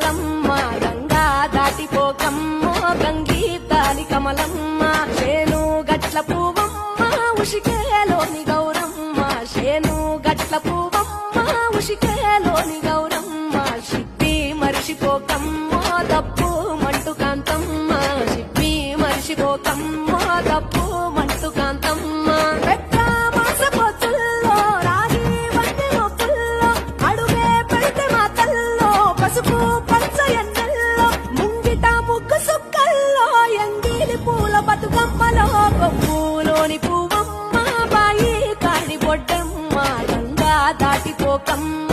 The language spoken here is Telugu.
కమలమ్మ గంగా దాటిపోకమ్మ గంగీతాని కమలమ్మ చేను గట్ల పువ్వమ్మ ఉషికేలోని గౌరమ్మ చేను గట్ల పువ్వమ్మ ఉషికేలోని గౌరమ్మ సిప్పి మరిచిపోకమ్మ తప్పు మంటు కాంతమ్మ సిప్పి మరిచిపోకమ్మ తప్పు మంటు కాంతమ్మ పసుపు పచ్చ ఎండల్లో ముంగిట ముగ్గు సుక్కల్లో ఎంగిలి పూల బతుకమ్మలో కొప్పులోని పువ్వమ్మ బాయి కాడి బొడ్డమ్మ గంగా దాటిపోకమ్మ